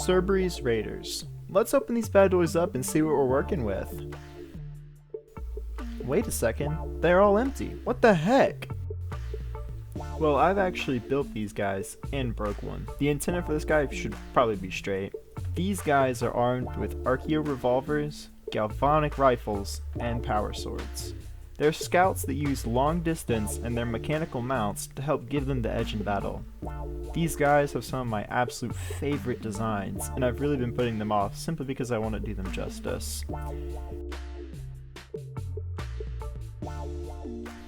Serberys Raiders. Let's open these bad boys up and see what we're working with. Wait a second, they're all empty. What the heck? Well, I've actually built these guys and broke one. The antenna for this guy should probably be straight. These guys are armed with archeo revolvers, galvanic rifles, and power swords. They're scouts that use long distance and their mechanical mounts to help give them the edge in battle. These guys have some of my absolute favorite designs, and I've really been putting them off simply because I want to do them justice.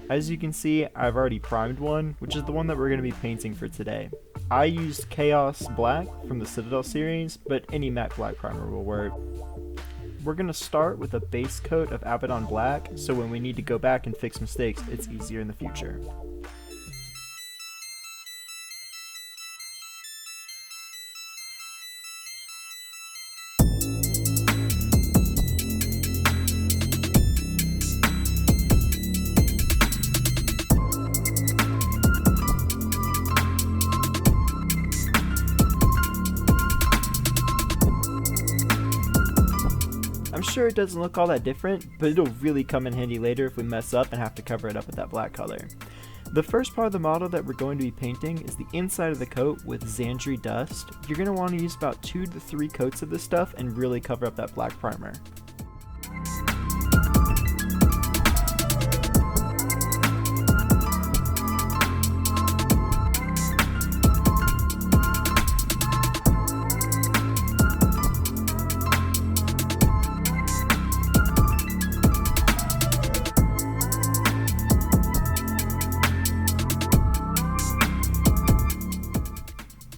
As you can see, I've already primed one, which is the one that we're going to be painting for today. I used Chaos Black from the Citadel series, but any matte black primer will work. We're going to start with a base coat of Abaddon Black, so when we need to go back and fix mistakes, it's easier in the future. I'm sure it doesn't look all that different, but it'll really come in handy later if we mess up and have to cover it up with that black color. The first part of the model that we're going to be painting is the inside of the coat with Xandri dust. You're going to want to use about 2 to 3 coats of this stuff and really cover up that black primer.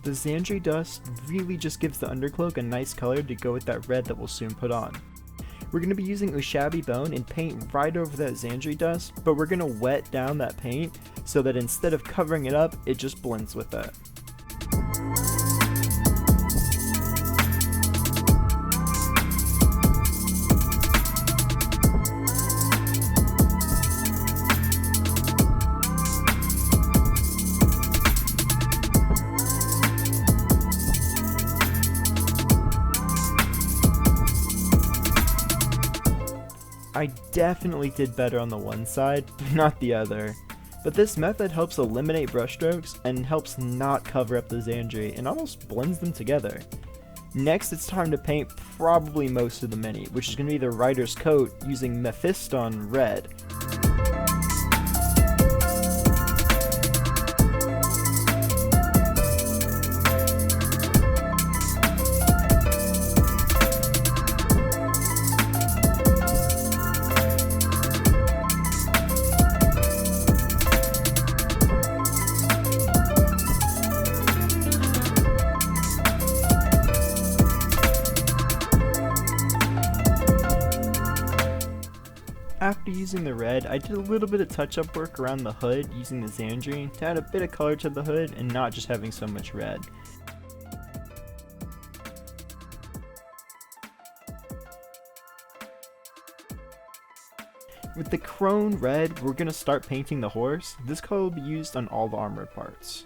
The Xandri dust really just gives the undercloak a nice color to go with that red that we'll soon put on. We're going to be using Ushabti Bone and paint right over that Xandri dust, but we're going to wet down that paint so that instead of covering it up, it just blends with it. I definitely did better on the one side, not the other. But this method helps eliminate brushstrokes and helps not cover up the Xandri and almost blends them together. Next, it's time to paint probably most of the mini, which is going to be the Rider's coat using Mephiston Red. After using the red, I did a little bit of touch-up work around the hood using the Xandri to add a bit of color to the hood and not just having so much red. With the Crone Red, we're going to start painting the horse. This color will be used on all the armored parts.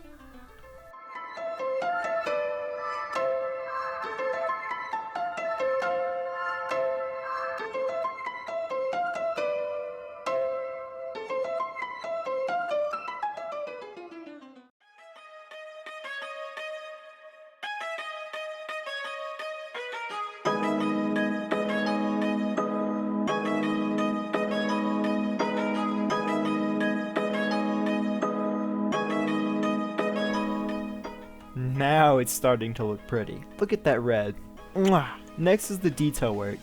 Now it's starting to look pretty. Look at that red. Mwah! Next is the detail work.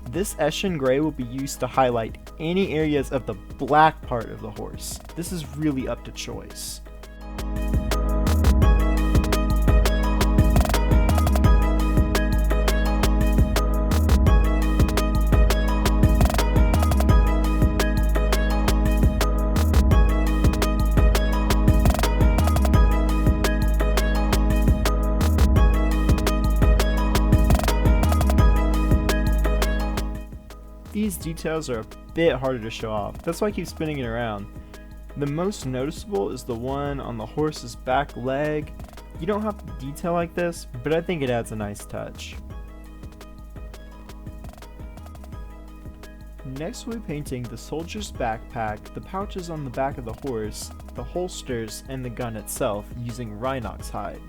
This Eshin Gray will be used to highlight any areas of the black part of the horse. This is really up to choice. These details are a bit harder to show off, that's why I keep spinning it around. The most noticeable is the one on the horse's back leg. You don't have to detail like this, but I think it adds a nice touch. Next we'll be painting the soldier's backpack, the pouches on the back of the horse, the holsters, and the gun itself using Rhinox hide.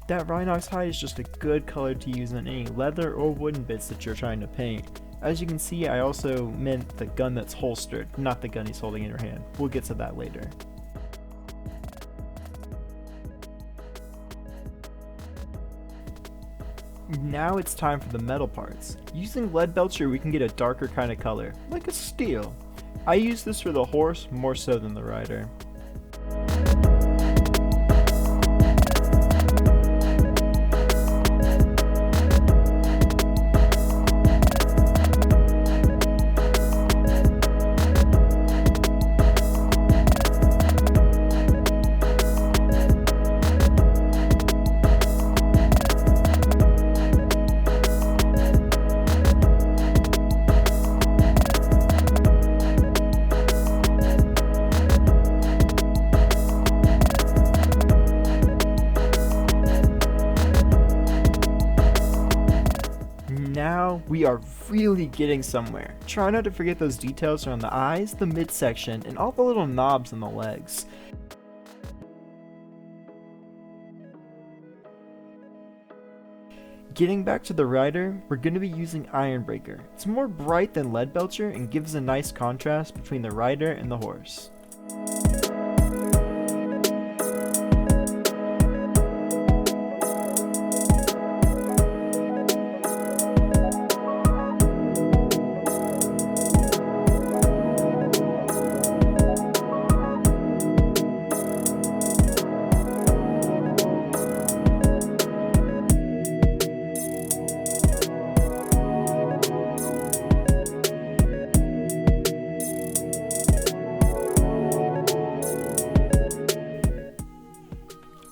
That Rhinox hide is just a good color to use on any leather or wooden bits that you're trying to paint. As you can see, I also meant the gun that's holstered, not the gun he's holding in your hand. We'll get to that later. Now it's time for the metal parts. Using Leadbelcher we can get a darker kind of color, like a steel. I use this for the horse more so than the rider. Now we are really getting somewhere. Try not to forget those details around the eyes, the midsection, and all the little knobs on the legs. Getting back to the rider, we're going to be using Ironbreaker. It's more bright than Leadbelcher and gives a nice contrast between the rider and the horse.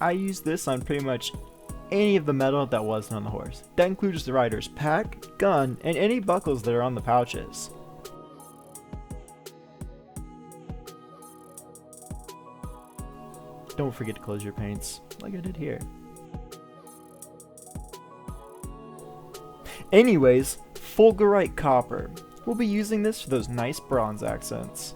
I use this on pretty much any of the metal that wasn't on the horse. That includes the rider's pack, gun, and any buckles that are on the pouches. Don't forget to close your paints, like I did here. Anyways, Fulgurite Copper. We'll be using this for those nice bronze accents.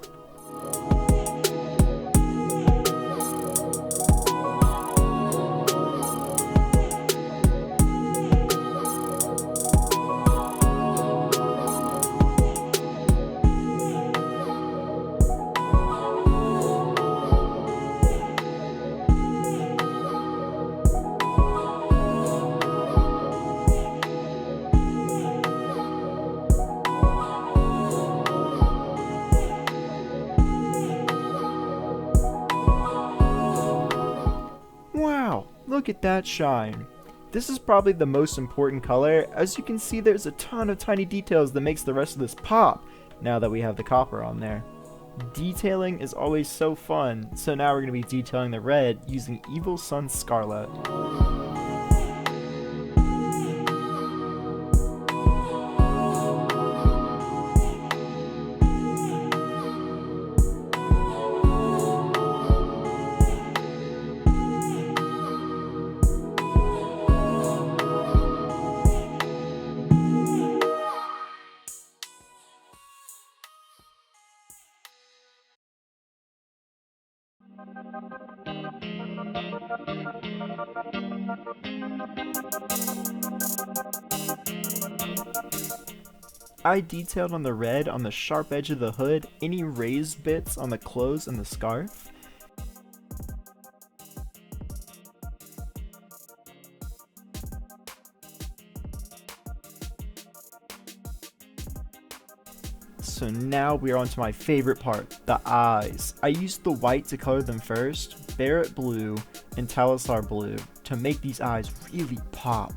Look at that shine. This is probably the most important color. As you can see, there's a ton of tiny details that makes the rest of this pop now that we have the copper on there. Detailing is always so fun, so now we're going to be detailing the red using Evil Sun Scarlet. I detailed on the red on the sharp edge of the hood, any raised bits on the clothes and the scarf. So now we are on to my favorite part, the eyes. I used the white to color them first, Barrett Blue and Talisar Blue to make these eyes really pop.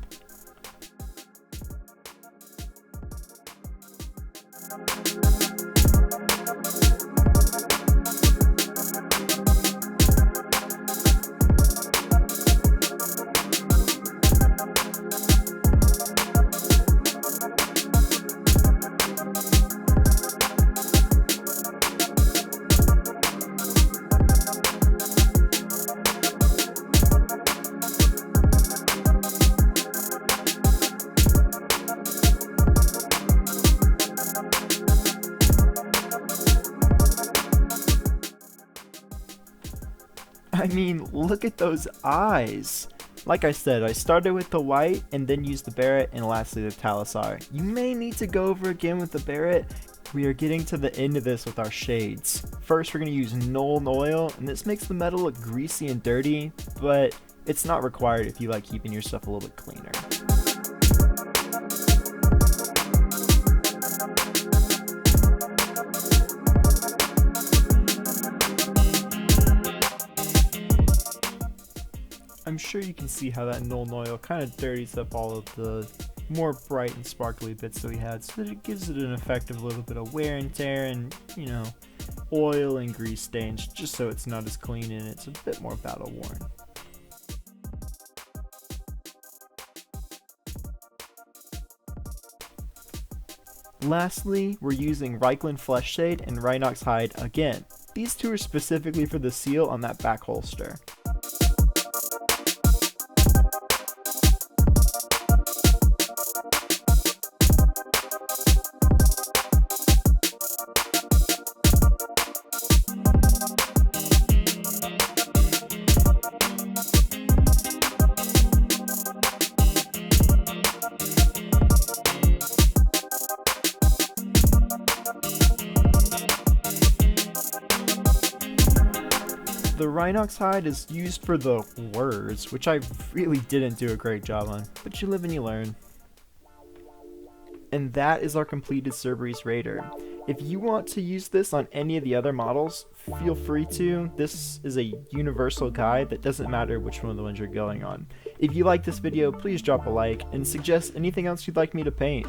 I mean, look at those eyes. Like I said, I started with the white and then used the Barrett and lastly the Talisar. You may need to go over again with the Barrett. We are getting to the end of this with our shades. First, we're going to use Null Oil, and this makes the metal look greasy and dirty, but it's not required if you like keeping your stuff a little bit cleaner. I'm sure you can see how that Null Oil kind of dirties up all of the more bright and sparkly bits that we had, so that it gives it an effect of a little bit of wear and tear and, you know, oil and grease stains, just so it's not as clean and it's a bit more battle worn. Lastly, we're using Reikland Flesh Shade and Rhinox Hide again. These two are specifically for the seal on that back holster. The Rhinox Hide is used for the words, which I really didn't do a great job on, but you live and you learn. And that is our completed Serberys Raider. If you want to use this on any of the other models, feel free to. This is a universal guide that doesn't matter which one of the ones you're going on. If you like this video, please drop a like and suggest anything else you'd like me to paint.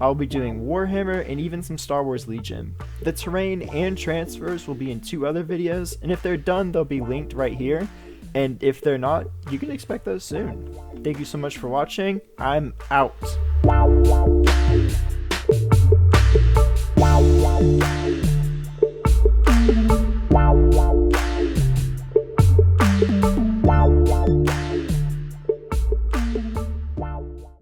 I'll be doing Warhammer and even some Star Wars Legion. The terrain and transfers will be in 2 other videos, and if they're done, they'll be linked right here. And if they're not, you can expect those soon. Thank you so much for watching. I'm out.